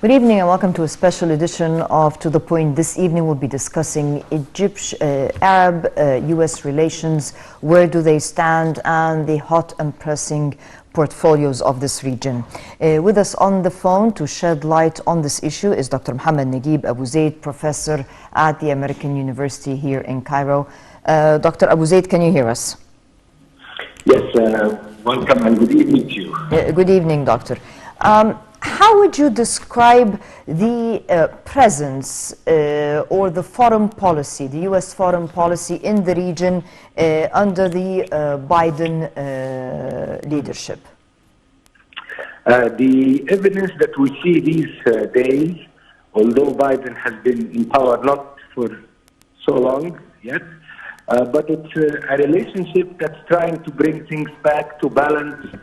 Good evening and welcome to a special edition of To The Point. This evening we'll be discussing Arab-US relations, where do they stand, and the hot and pressing portfolios of this region. With us on the phone to shed light on this issue is Dr. Mohammed Naguib Abu Zaid, professor at the American University here in Cairo. Dr. Abu Zaid, can you hear us? Yes, welcome and good evening to you. Good evening, Doctor. How would you describe the presence or the foreign policy, the U.S. foreign policy in the region under the Biden leadership? The evidence that we see these days, although Biden has been in power not for so long yet, but it's a relationship that's trying to bring things back to balance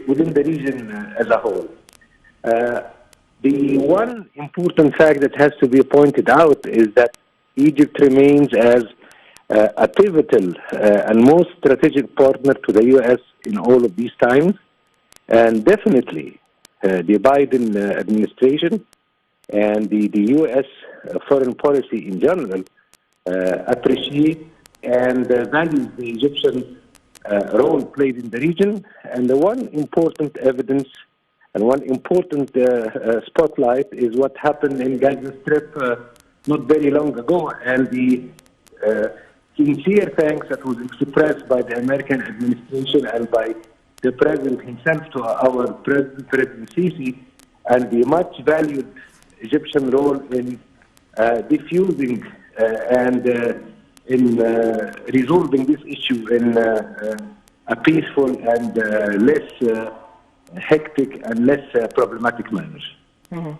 within the region as a whole. The one important fact that has to be pointed out is that Egypt remains as a pivotal and most strategic partner to the U.S. in all of these times. And definitely the Biden administration and the U.S. foreign policy in general appreciate and value the Egyptian role played in the region. And the one important evidence and one important spotlight is what happened in Gaza Strip not very long ago, and the sincere thanks that was expressed by the American administration and by the President himself to our President Sisi, and the much valued Egyptian role in diffusing and in resolving this issue in a peaceful and less hectic and less problematic manner. Mm-hmm.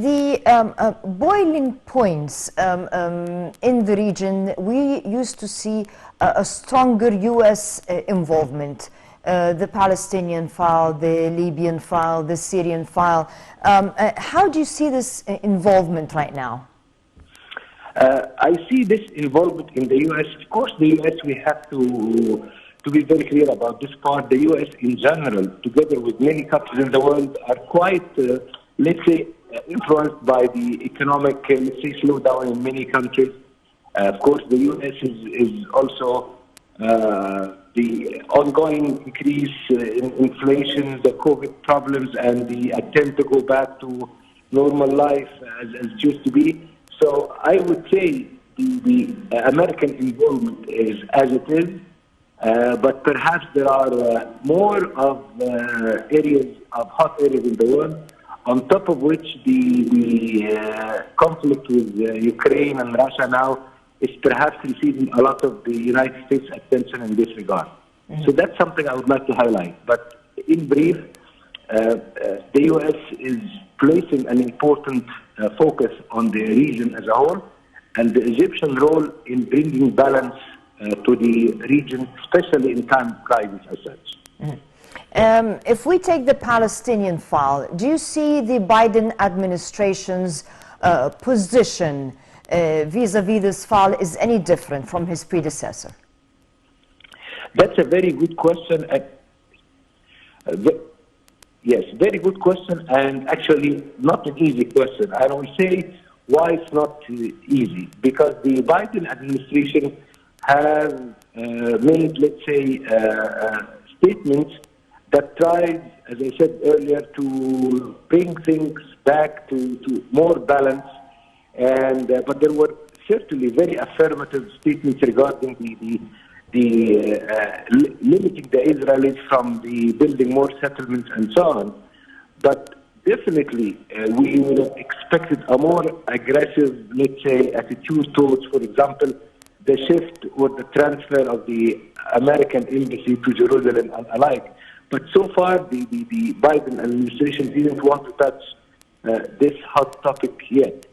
The boiling points in the region, we used to see a stronger U.S. involvement. The Palestinian file, the Libyan file, the Syrian file. How do you see this involvement right now? I see this involvement in the U.S. Of course, the U.S., we have to be very clear about this part. The U.S. in general, together with many countries in the world, are quite, let's say, influenced by the economic, let's say, slowdown in many countries. Of course, the U.S. is also the ongoing increase in inflation, the COVID problems, and the attempt to go back to normal life as it used to be. So I would say the American involvement is as it is, but perhaps there are more of areas, of hot areas in the world, on top of which the conflict with Ukraine and Russia now is perhaps receiving a lot of the United States' attention in this regard. Mm-hmm. So that's something I would like to highlight. But in brief, the U.S. is placing an important focus on the region as a whole, and the Egyptian role in bringing balance to the region, especially in time of crisis as such. Mm-hmm. If we take the Palestinian file, do you see the Biden administration's position vis-a-vis this file is any different from his predecessor? That's a very good question. Yes, very good question, and actually not an easy question. I will say why it's not easy. Because the Biden administration has made, let's say, statements that tried, as I said earlier, to bring things back to more balance. And but there were certainly very affirmative statements regarding limiting the Israelis from the building more settlements and so on. But definitely we would have expected a more aggressive, let's say, attitude towards, for example, the shift or the transfer of the American embassy to Jerusalem and alike. But so far the Biden administration didn't want to touch this hot topic yet.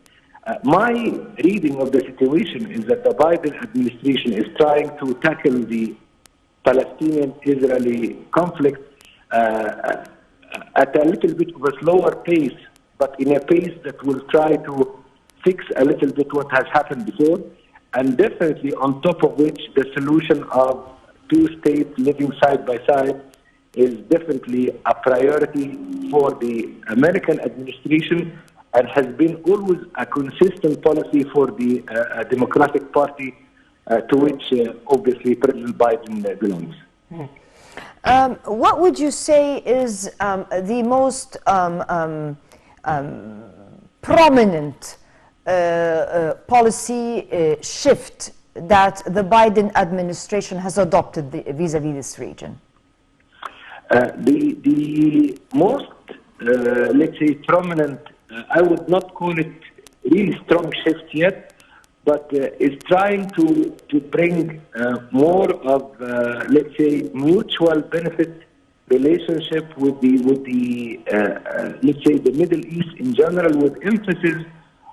My reading of the situation is that the Biden administration is trying to tackle the Palestinian-Israeli conflict at a little bit of a slower pace, but in a pace that will try to fix a little bit what has happened before, and definitely on top of which the solution of two states living side by side is definitely a priority for the American administration and has been always a consistent policy for the Democratic Party, to which obviously President Biden belongs. What would you say is the most prominent policy shift that the Biden administration has adopted vis-a-vis this region? The most, let's say, prominent, I would not call it really strong shift yet, but is trying to bring more of, let's say, mutual benefit relationship with the let's say, the Middle East in general, with emphasis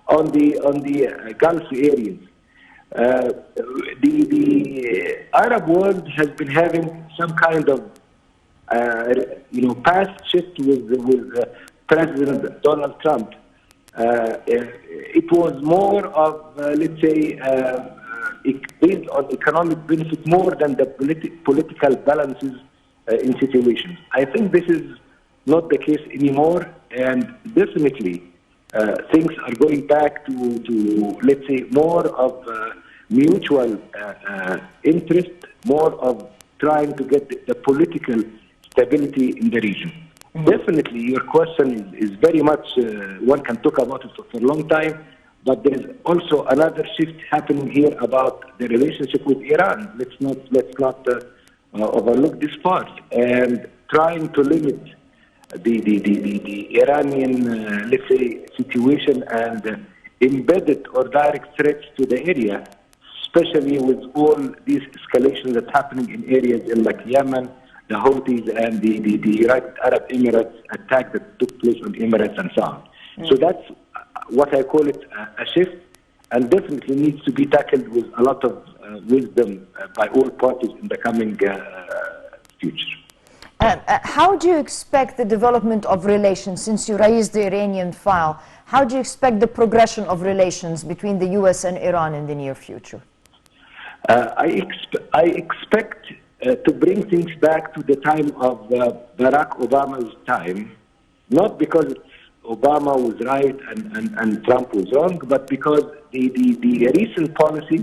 on the Gulf areas. The Arab world has been having some kind of past shift with President Donald Trump. It was more of, let's say, based on economic benefit more than the political balances in situations. I think this is not the case anymore, and definitely things are going back to let's say, more of mutual interest, more of trying to get the political stability in the region. Mm-hmm. Definitely, your question is very much, one can talk about it for a long time, but there is also another shift happening here about the relationship with Iran. Let's not overlook this part, and trying to limit the Iranian, let's say, situation and embedded or direct threats to the area, especially with all these escalations that's happening in areas in like Yemen, the Houthis, and the United Arab Emirates attack that took place on Emirates and so on. Mm. So that's what I call it a shift, and definitely needs to be tackled with a lot of wisdom by all parties in the coming future. How do you expect the development of relations, since you raised the Iranian file, how do you expect the progression of relations between the U.S. and Iran in the near future? I expect to bring things back to the time of Barack Obama's time, not because Obama was right and Trump was wrong, but because the recent policy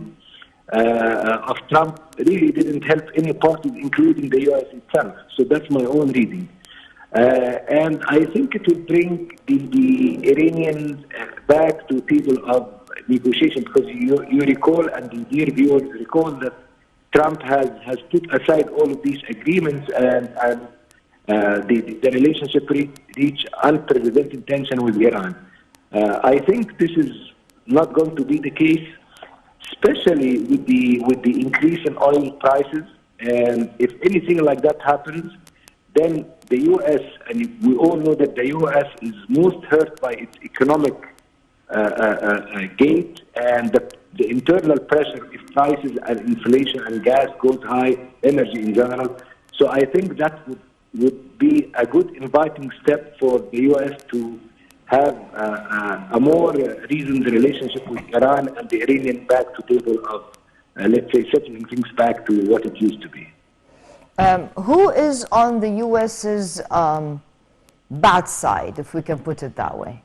of Trump really didn't help any parties, including the U.S. itself. So that's my own reading. And I think it will bring the Iranians back to table of negotiation, because you recall, and the dear viewers recall, that Trump has put aside all of these agreements, and the relationship reached unprecedented tension with Iran. I think this is not going to be the case, especially with the increase in oil prices. And if anything like that happens, then the U.S., and we all know that the U.S. is most hurt by its economic gate, and the internal pressure if prices and inflation and gas goes high, energy in general. So I think that would be a good inviting step for the U.S. to have a more reasoned relationship with Iran and the Iranian back to table of, let's say, settling things back to what it used to be. Who is on the U.S.'s bad side, if we can put it that way?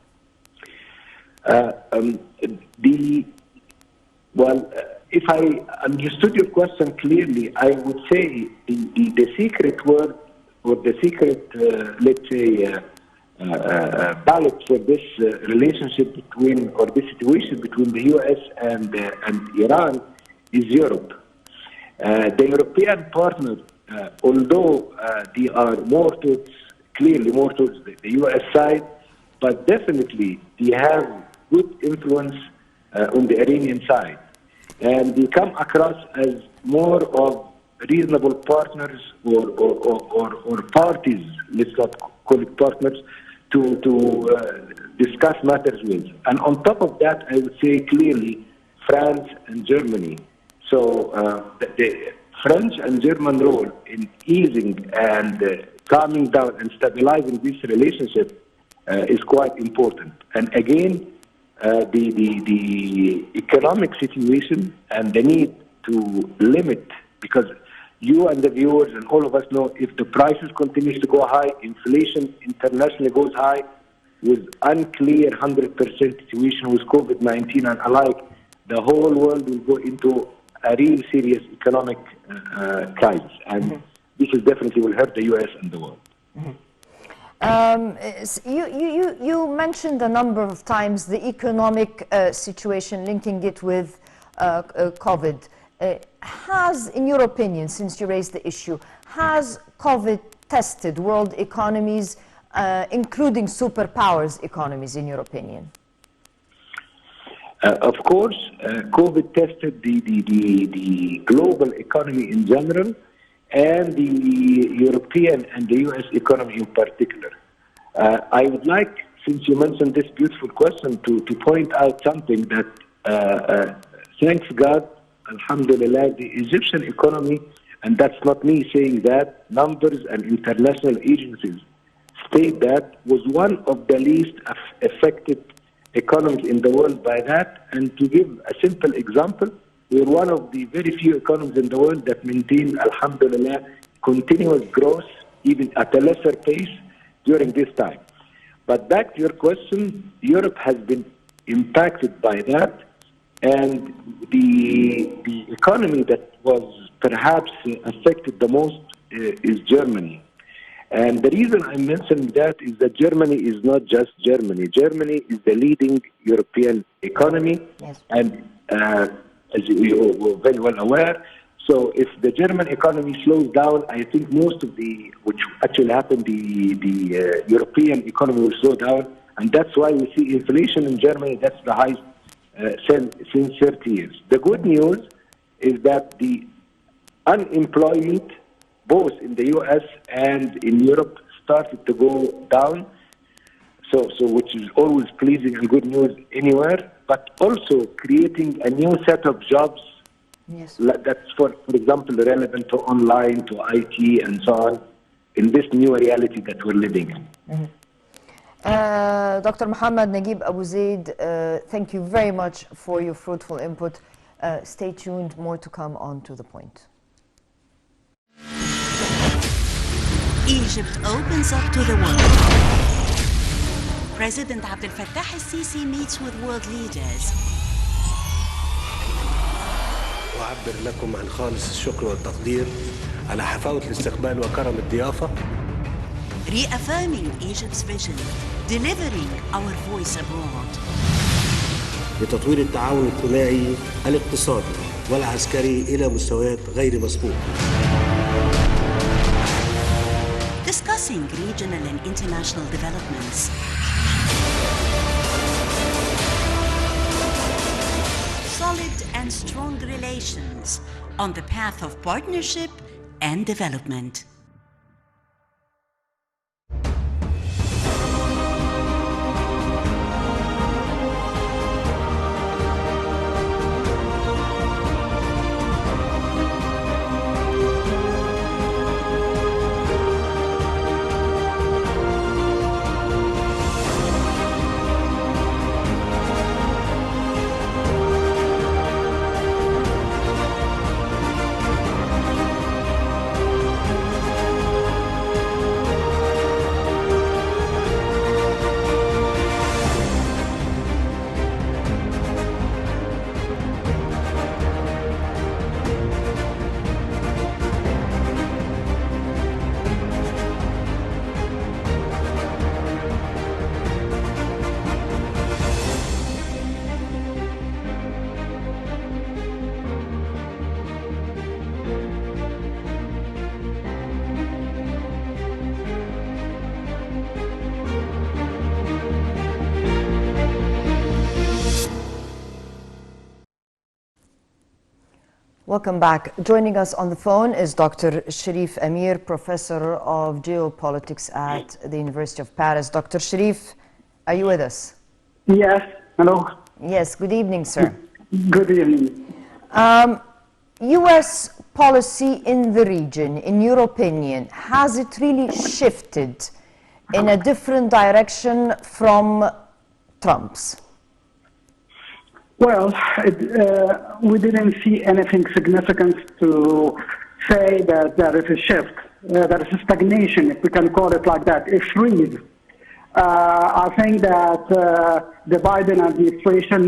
If I understood your question clearly, I would say the secret word, or the secret, let's say, ballot for this relationship between, or this situation between the U.S. and Iran is Europe. The European partner, although they are clearly more towards the U.S. side, but definitely they have good influence on the Iranian side. And they come across as more of reasonable partners or parties, let's not call it partners, to discuss matters with. And on top of that, I would say clearly France and Germany. So the French and German role in easing and calming down and stabilizing this relationship is quite important. And again, the economic situation and the need to limit, because you and the viewers and all of us know if the prices continues to go high, inflation internationally goes high, with unclear 100% situation with COVID-19 and alike, the whole world will go into a real serious economic crisis. And this is definitely will hurt the U.S. and the world. You mentioned a number of times the economic situation, linking it with COVID. Has, in your opinion, since you raised the issue, has COVID tested world economies, including superpowers economies, in your opinion? Of course, COVID tested the global economy in general, and the European and the U.S. economy in particular. I would like, since you mentioned this beautiful question, to point out something that, thanks God, alhamdulillah, the Egyptian economy, and that's not me saying that, numbers and international agencies state that, was one of the least affected economies in the world by that. And to give a simple example, we're one of the very few economies in the world that maintain, alhamdulillah, continuous growth, even at a lesser pace during this time. But back to your question, Europe has been impacted by that, and the economy that was perhaps affected the most is Germany. And the reason I'm mentioning that is that Germany is not just Germany. Germany is the leading European economy, Yes. and as you were very well aware, so if the German economy slows down, I think most of which actually happened, the European economy will slow down, and that's why we see inflation in Germany, that's the highest since 30 years. The good news is that the unemployment, both in the U.S. and in Europe, started to go down, so which is always pleasing and good news anywhere, but also creating a new set of jobs. Yes. That's, for example, relevant to online, to IT, and so on, in this new reality that we're living in. Dr. Mohammed Naguib Abu Zaid, thank you very much for your fruitful input. Stay tuned, more to come on To The Point. Egypt opens up to the world. President Abdel Fattah al-Sisi meets with world leaders. أعبر لكم عن خالص الشكر والتقدير على حفاوة الاستقبال وكرم الضيافة. Reaffirming Egypt's vision, delivering our voice abroad. لتطوير التعاون الثنائي الاقتصادي والعسكري إلى مستويات غير مسبوقة. Discussing regional and international developments. Solid and strong relations on the path of partnership and development. Welcome back. Joining us on the phone is Dr. Sherif Amir, Professor of Geopolitics at the University of Paris. Dr. Sherif, are you with us? Yes, hello. Yes, good evening, sir. Good evening. U.S. policy in the region, in your opinion, has it really shifted in a different direction from Trump's? Well, we didn't see anything significant to say that there is a shift, there is a stagnation, if we can call it like that, a freeze. I think that the Biden administration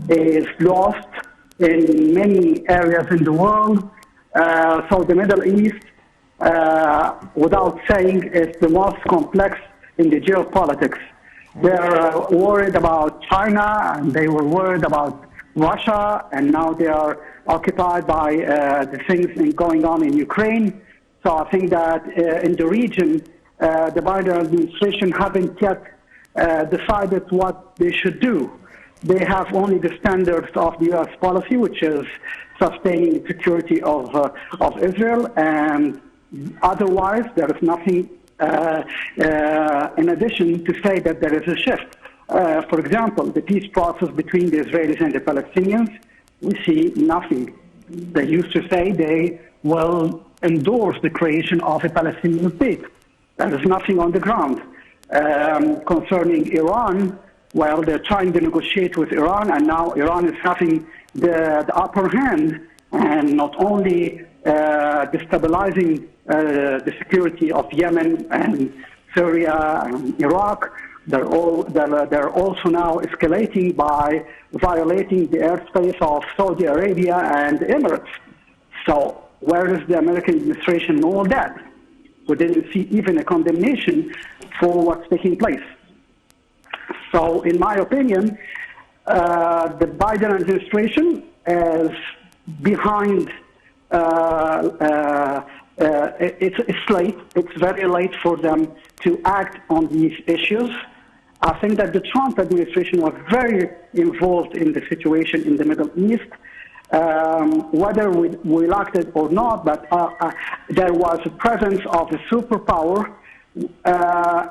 is lost in many areas in the world. So the Middle East, without saying, is the most complex in the geopolitics. They're worried about China, and they were worried about Russia, and now they are occupied by the things going on in Ukraine. So I think that in the region, the Biden administration haven't yet decided what they should do. They have only the standards of the U.S. policy, which is sustaining the security of Israel, and otherwise there is nothing in addition to say that there is a shift. For example, the peace process between the Israelis and the Palestinians, we see nothing. They used to say they will endorse the creation of a Palestinian state. There is nothing on the ground. Concerning Iran, well, they're trying to negotiate with Iran, and now Iran is having the upper hand, and not only destabilizing the security of Yemen and Syria and Iraq, they're also now escalating by violating the airspace of Saudi Arabia and the Emirates. So where is the American administration in all that? We didn't see even a condemnation for what's taking place. So in my opinion, the Biden administration is behind. It's late. It's very late for them to act on these issues. I think that the Trump administration was very involved in the situation in the Middle East. Whether we liked it or not, but there was a presence of a superpower,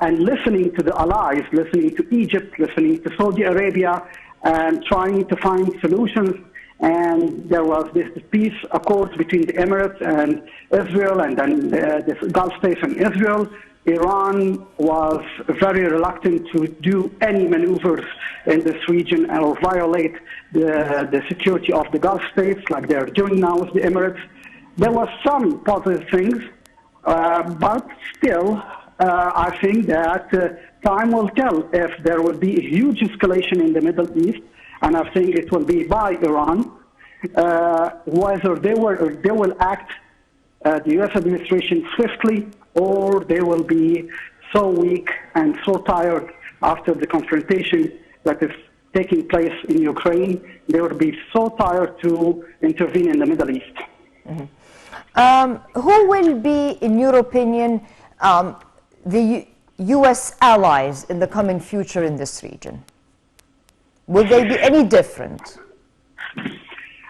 and listening to the allies, listening to Egypt, listening to Saudi Arabia, and trying to find solutions. And there was this peace accord between the Emirates and Israel, and then the Gulf states and Israel. Iran was very reluctant to do any maneuvers in this region or violate the security of the Gulf states like they're doing now with the Emirates. There was some positive things, but still, I think that time will tell if there will be a huge escalation in the Middle East, and I think it will be by Iran, whether they will act, the U.S. administration, swiftly, or they will be so weak and so tired after the confrontation that is taking place in Ukraine. They will be so tired to intervene in the Middle East. Mm-hmm. Who will be, in your opinion, the U.S. allies in the coming future in this region? Will they be any different?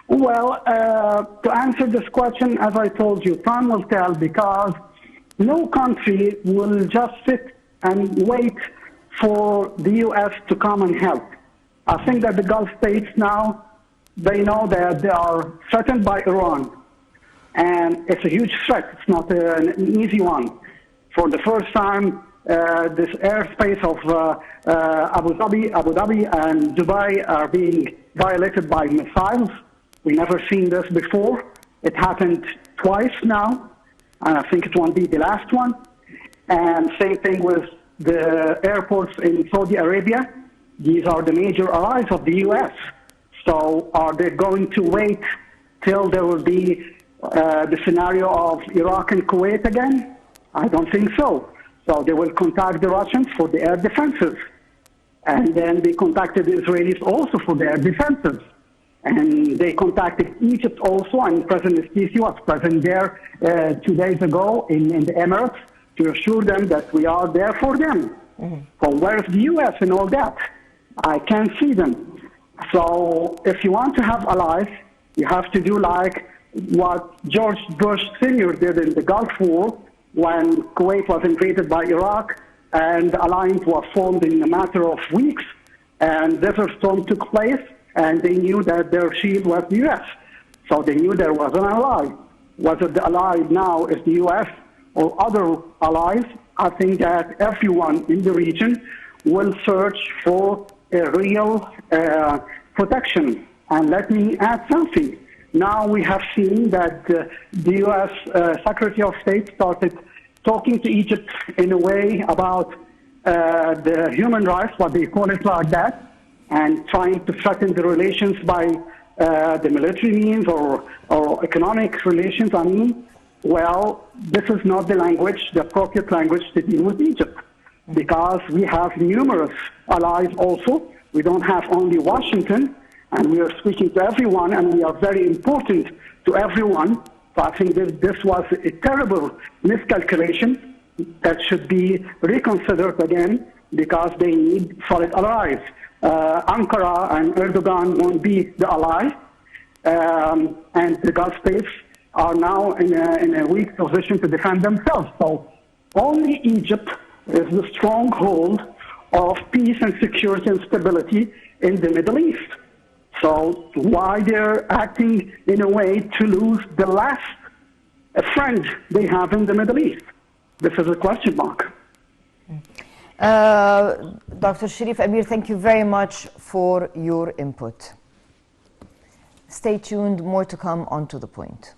Well, to answer this question, as I told you, time will tell, because no country will just sit and wait for the U.S. to come and help. I think that the Gulf states now, they know that they are threatened by Iran. And it's a huge threat. It's not an easy one. For the first time, this airspace of Abu Dhabi and Dubai are being violated by missiles. We never seen this before. It happened twice now, and I think it won't be the last one. And same thing with the airports in Saudi Arabia. These are the major allies of the U.S. So are they going to wait till there will be the scenario of Iraq and Kuwait again? I don't think so. So they will contact the Russians for the air defenses. And then they contacted the Israelis also for their defenses. And they contacted Egypt also, and President Sisi was present there 2 days ago in the Emirates to assure them that we are there for them. Mm-hmm. So where's the U.S. and all that? I can't see them. So if you want to have allies, you have to do like what George Bush Sr. did in the Gulf War when Kuwait was invaded by Iraq, and the alliance was formed in a matter of weeks, and Desert Storm took place, and they knew that their shield was the U.S. So they knew there was an ally. Whether the ally now is the U.S. or other allies, I think that everyone in the region will search for a real protection. And let me add something. Now we have seen that the U.S. Secretary of State started talking to Egypt in a way about the human rights, what they call it like that, and trying to threaten the relations by the military means or economic relations, I mean. Well, this is not the language, the appropriate language to deal with Egypt, because we have numerous allies also. We don't have only Washington, and we are speaking to everyone, and we are very important to everyone. So I think this was a terrible miscalculation that should be reconsidered again, because they need solid allies. Ankara and Erdogan won't be the ally, and the Gulf states are now in a weak position to defend themselves. So only Egypt is the stronghold of peace and security and stability in the Middle East. So why they're acting in a way to lose the last friend they have in the Middle East? This is a question mark. Dr. Sherif Amir, thank you very much for your input. Stay tuned, more to come on To The Point.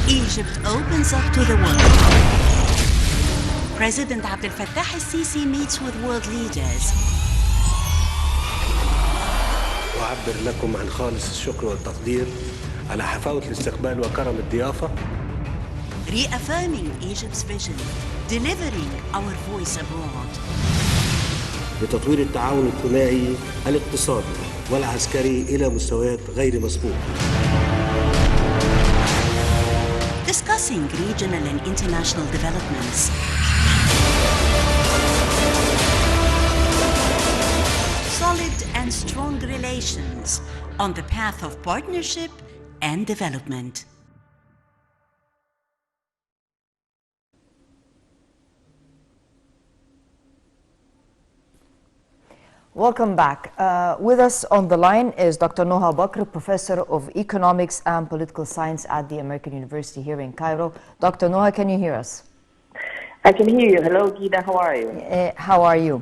Egypt opens up to the world. President Abdel Fattah al-Sisi meets with world leaders. أعبر لكم عن خالص الشكر والتقدير على حفاوة الاستقبال وكرم الضيافة. Reaffirming Egypt's vision, delivering our voice abroad. لتطوير التعاون الثنائي الاقتصادي والعسكري إلى مستويات غير مسبوقة. Discussing regional and international developments. Solid and strong relations on the path of partnership and development. Welcome back. With us on the line is Dr. Noha Bakr, Professor of Economics and Political Science at the American University here in Cairo. Dr. Noha, can you hear us? I can hear you. Hello, Gina. How are you? How are you?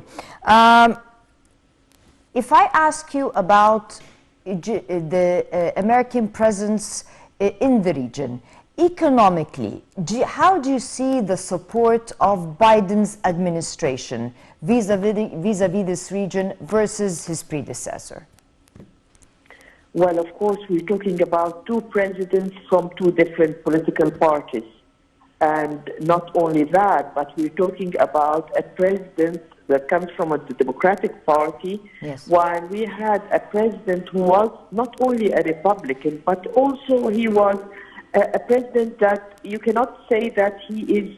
If I ask you about the American presence in the region, economically, how do you see the support of Biden's administration vis-a-vis this region versus his predecessor? Well, of course, we're talking about two presidents from two different political parties. And not only that, but we're talking about a president that comes from the Democratic Party, yes, while we had a president who was not only a Republican, but also he was a president that you cannot say that he is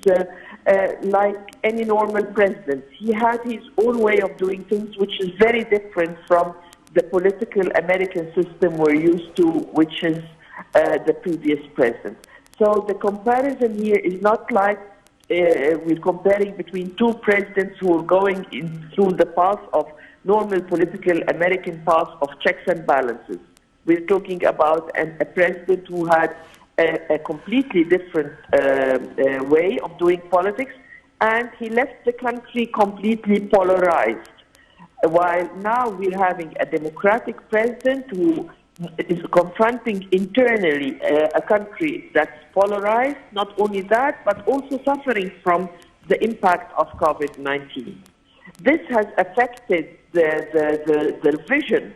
like any normal president. He had his own way of doing things, which is very different from the political American system we're used to, which is the previous president. So the comparison here is not like we're comparing between two presidents who are going through the path of normal political American path of checks and balances. We're talking about a president who had a completely different way of doing politics, and he left the country completely polarized. While now we're having a democratic president who is confronting internally a country that's polarized, not only that, but also suffering from the impact of COVID-19. This has affected their vision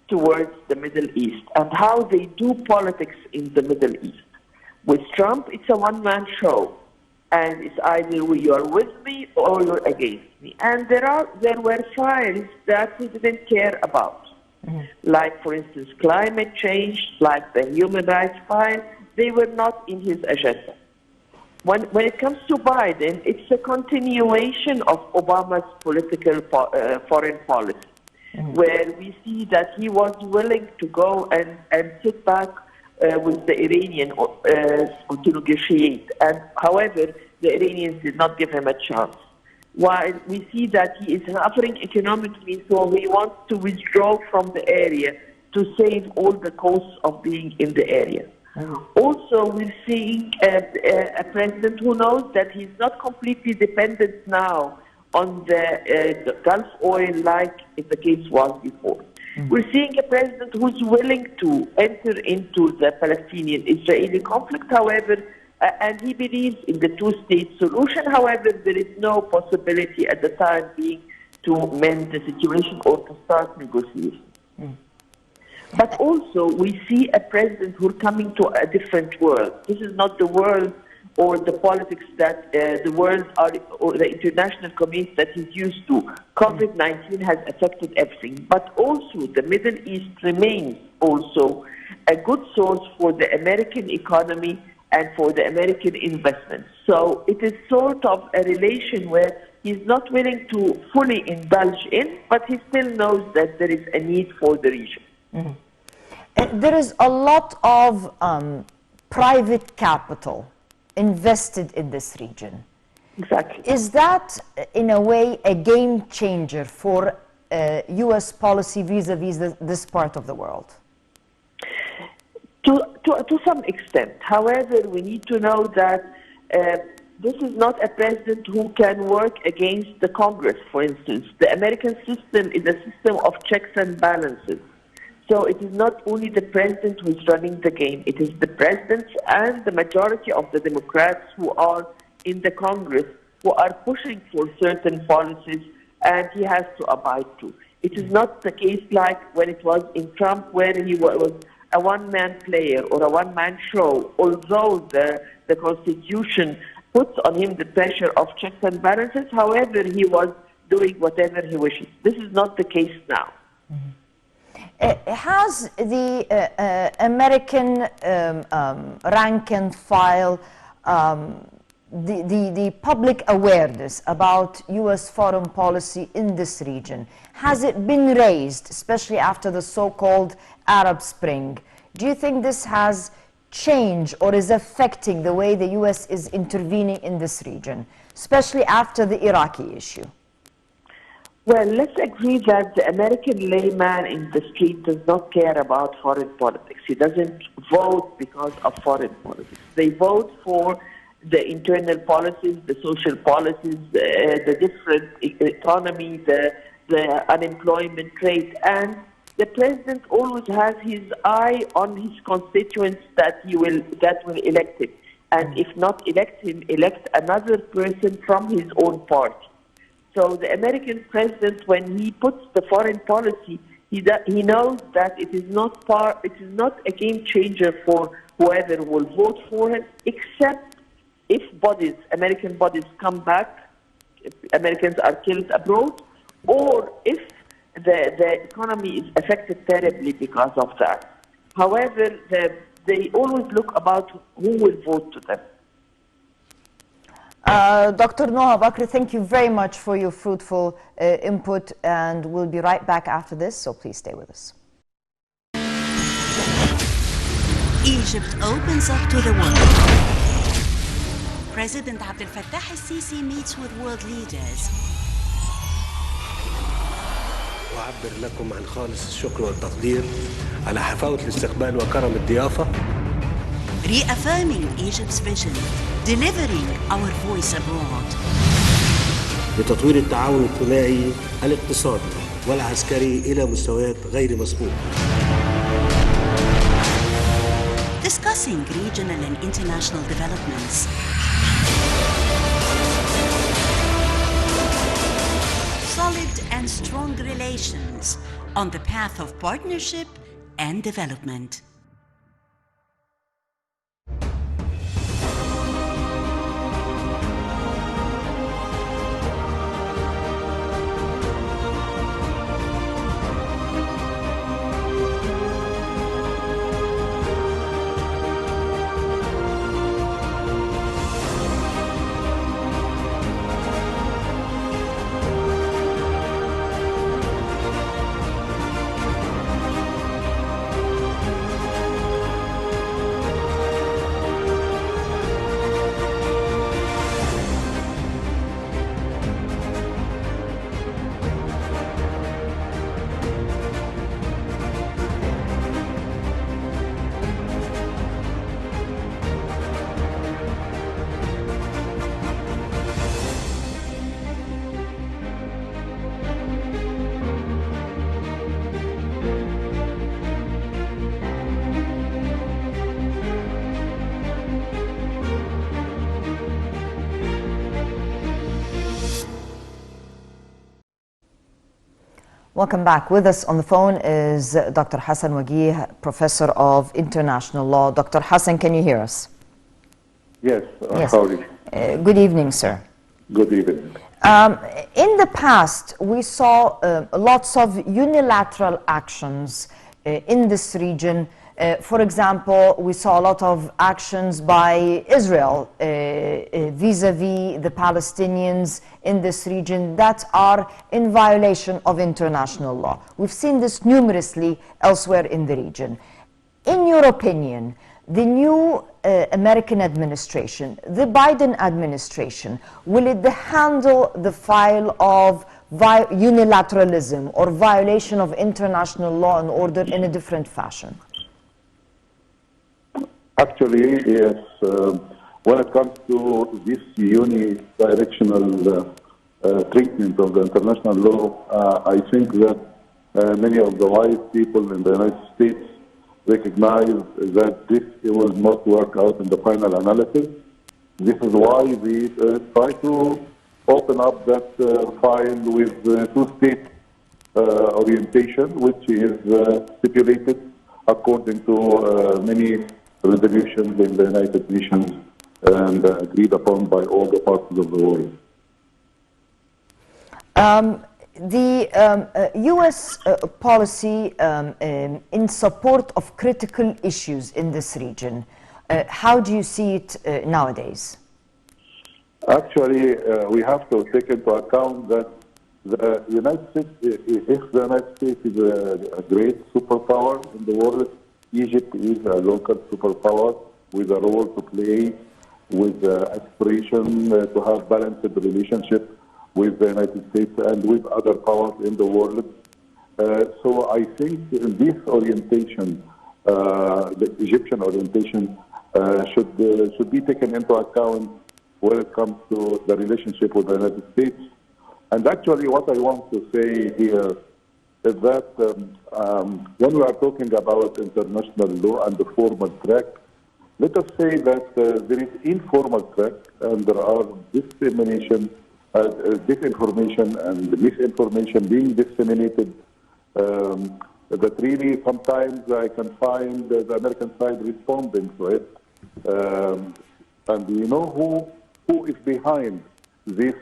towards the Middle East and how they do politics in the Middle East. With Trump, it's a one-man show, and it's either you're with me or you're against me. And there were files that he didn't care about, like, for instance, climate change, like the human rights file. They were not in his agenda. When it comes to Biden, it's a continuation of Obama's political foreign policy, where we see that he was willing to go and sit back with the Iranian to negotiate. And however, the Iranians did not give him a chance. While we see that he is suffering economically, so he wants to withdraw from the area to save all the costs of being in the area. Also, we're seeing a president who knows that he's not completely dependent now on the Gulf oil like the case was before. We're seeing a president who's willing to enter into the Palestinian-Israeli conflict, however, and he believes in the two-state solution. However, there is no possibility at the time being to mend the situation or to start negotiations. But also, we see a president who's coming to a different world. This is not the world or the politics that the world or the international community that he's used to. COVID-19 has affected everything, but also the Middle East remains also a good source for the American economy and for the American investments. So it is sort of a relation where he's not willing to fully indulge in, but he still knows that there is a need for the region. There is a lot of private capital invested in this region. Exactly. Is that, in a way, a game changer for U.S. policy vis-a-vis this part of the world? To some extent. However, we need to know that this is not a president who can work against the Congress, for instance. The American system is a system of checks and balances. So it is not only the president who is running the game, it is the president and the majority of the Democrats who are in the Congress who are pushing for certain policies, and he has to abide to. It is not the case like when it was in Trump, where he was a one-man player or a one-man show, although the Constitution puts on him the pressure of checks and balances. However, he was doing whatever he wishes. This is not the case now. Has the American rank and file, the public awareness about U.S. foreign policy in this region, has it been raised, especially after the so-called Arab Spring? Do you think this has changed or is affecting the way the U.S. is intervening in this region, especially after the Iraqi issue? Well, let's agree that the American layman in the street does not care about foreign politics. He doesn't vote because of foreign politics. They vote for the internal policies, the social policies, the different economy, the unemployment rate. And the president always has his eye on his constituents that will elect him. And if not elect him, elect another person from his own party. So the American president, when he puts the foreign policy, he knows that it is not a game changer for whoever will vote for him, except if American bodies come back, if Americans are killed abroad, or if the economy is affected terribly because of that. However, they always look about who will vote to them. Dr. Noha Bakri, thank you very much for your fruitful input, and we'll be right back after this, so please stay with us. Egypt opens up to the world. President Abdel Fattah al-Sisi meets with world leaders. وأعبر لكم عن خالص الشكر والتقدير على حفاوة الاستقبال وكرم الضيافة. Reaffirming Egypt's vision, delivering our voice abroad. لتطوير التعاون الثنائي الاقتصادي والعسكري إلى مستويات غير مسبوقة. Discussing regional and international developments. relations on the path of partnership and development. Welcome back. With us on the phone is Dr. Hassan Wagih, Professor of International Law. Dr. Hassan, can you hear us? Yes, Yes. howdy. Good evening, sir. Good evening. In the past, we saw lots of unilateral actions in this region. For example, we saw a lot of actions by Israel vis-a-vis the Palestinians in this region that are in violation of international law. We've seen this numerously elsewhere in the region. In your opinion, the new American administration, the Biden administration, will it handle the file of unilateralism or violation of international law and order in a different fashion? Actually, yes, when it comes to this unidirectional treatment of the international law, I think that many of the wise people in the United States recognize that this will not work out in the final analysis. This is why we try to open up that file with two-state orientation, which is stipulated according to many resolutions in the United Nations and agreed upon by all the parties of the world. The U.S. policy in support of critical issues in this region, how do you see it nowadays? Actually, we have to take into account that the United States, if the United States is a great superpower in the world, Egypt is a local superpower with a role to play, with aspiration to have balanced relationship with the United States and with other powers in the world. So I think this orientation, the Egyptian orientation, should be taken into account when it comes to the relationship with the United States. And actually what I want to say here is that when we are talking about international law and the formal track, let us say that there is informal track and there are disinformation and misinformation being disseminated that really sometimes I can find the American side responding to it. And you know who is behind this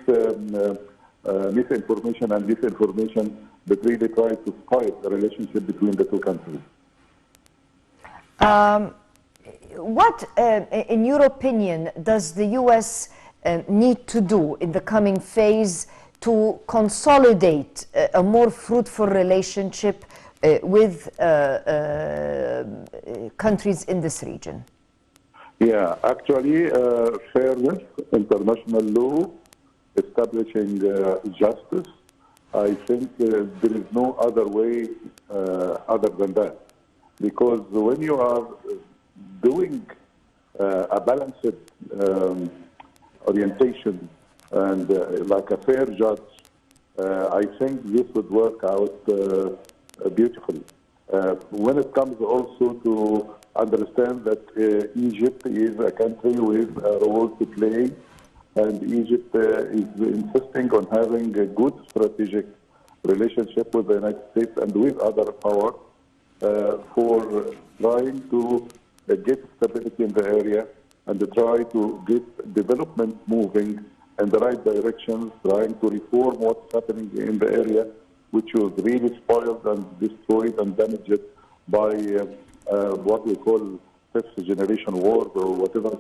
misinformation and disinformation that really tries to spike the relationship between the two countries. What, in your opinion, does the U.S. Need to do in the coming phase to consolidate a more fruitful relationship with countries in this region? Yeah, actually, fairness, international law, establishing justice. I think there is no other way other than that. Because when you are doing a balanced orientation and like a fair judge, I think this would work out beautifully. When it comes also to understand that Egypt is a country with a role to play, and Egypt is insisting on having a good strategic relationship with the United States and with other powers for trying to get stability in the area and to try to get development moving in the right direction, trying to reform what's happening in the area, which was really spoiled and destroyed and damaged by what we call fifth-generation wars or whatever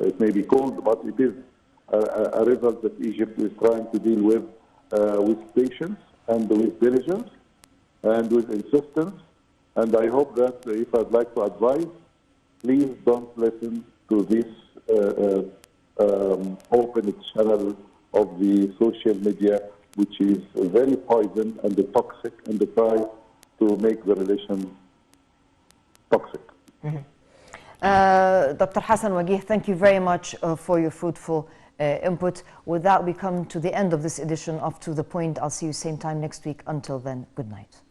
it may be called, but it is a result that Egypt is trying to deal with patience and with diligence and with insistence. And I hope that if I'd like to advise, please don't listen to this open channel of the social media, which is very poison and toxic, and they try to make the relation toxic. Dr. Hassan Wagih, thank you very much for your fruitful input. With that, we come to the end of this edition of To The Point. I'll see you same time next week. Until then, good night.